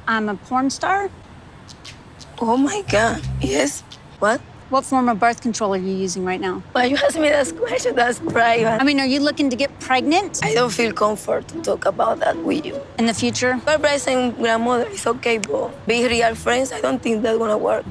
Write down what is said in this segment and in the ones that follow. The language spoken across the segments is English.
I'm a porn star. Oh my God. Yes. What? What form of birth control are you using right now? Why you ask me that question? That's private. I mean, are you looking to get pregnant I don't feel comfort to talk about that with you. in the future? Surprise and grandmother is okay, but being real friends, I don't think that's gonna work.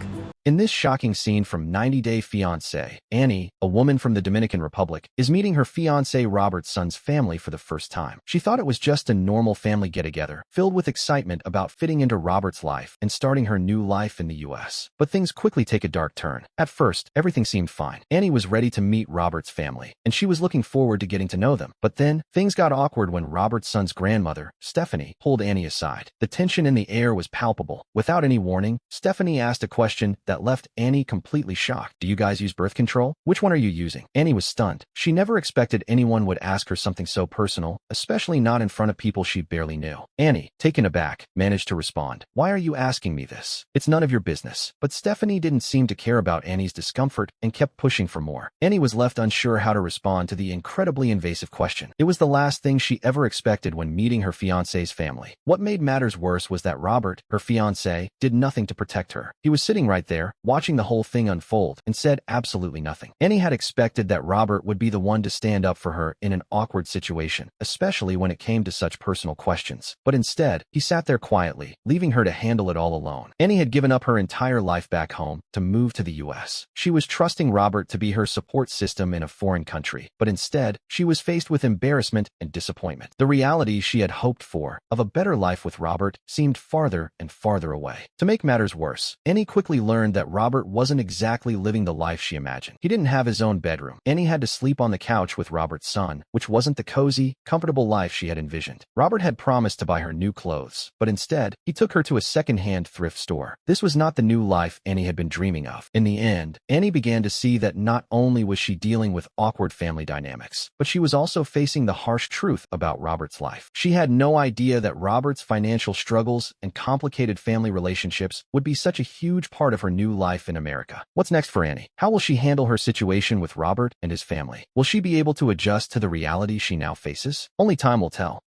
In this shocking scene from 90 Day Fiancé, Annie, a woman from the Dominican Republic, is meeting her fiancé Robert's son's family for the first time. She thought it was just a normal family get-together, filled with excitement about fitting into Robert's life and starting her new life in the U.S. But things quickly take a dark turn. At first, everything seemed fine. Annie was ready to meet Robert's family, and she was looking forward to getting to know them. But then, things got awkward when Robert's son's grandmother, Stephanie, pulled Annie aside. The tension in the air was palpable. Without any warning, Stephanie asked a question that left Annie completely shocked. Do you guys use birth control? Which one are you using? Annie was stunned. She never expected anyone would ask her something so personal, especially not in front of people she barely knew. Annie, taken aback, managed to respond. Why are you asking me this? It's none of your business. But Stephanie didn't seem to care about Annie's discomfort and kept pushing for more. Annie was left unsure how to respond to the incredibly invasive question. It was the last thing she ever expected when meeting her fiancé's family. What made matters worse was that Robert, her fiancé, did nothing to protect her. He was sitting right there, watching the whole thing unfold, and said absolutely nothing. Annie had expected that Robert would be the one to stand up for her in an awkward situation, especially when it came to such personal questions. But instead, he sat there quietly, leaving her to handle it all alone. Annie had given up her entire life back home to move to the U.S. She was trusting Robert to be her support system in a foreign country, but instead, she was faced with embarrassment and disappointment. The reality she had hoped for, of a better life with Robert, seemed farther and farther away. To make matters worse, Annie quickly learned that Robert wasn't exactly living the life she imagined. He didn't have his own bedroom. Annie had to sleep on the couch with Robert's son, which wasn't the cozy, comfortable life she had envisioned. Robert had promised to buy her new clothes, but instead, he took her to a second-hand thrift store. This was not the new life Annie had been dreaming of. In the end, Annie began to see that not only was she dealing with awkward family dynamics, but she was also facing the harsh truth about Robert's life. She had no idea that Robert's financial struggles and complicated family relationships would be such a huge part of her new life in America. What's next for Annie? How will she handle her situation with Robert and his family? Will she be able to adjust to the reality she now faces? Only time will tell.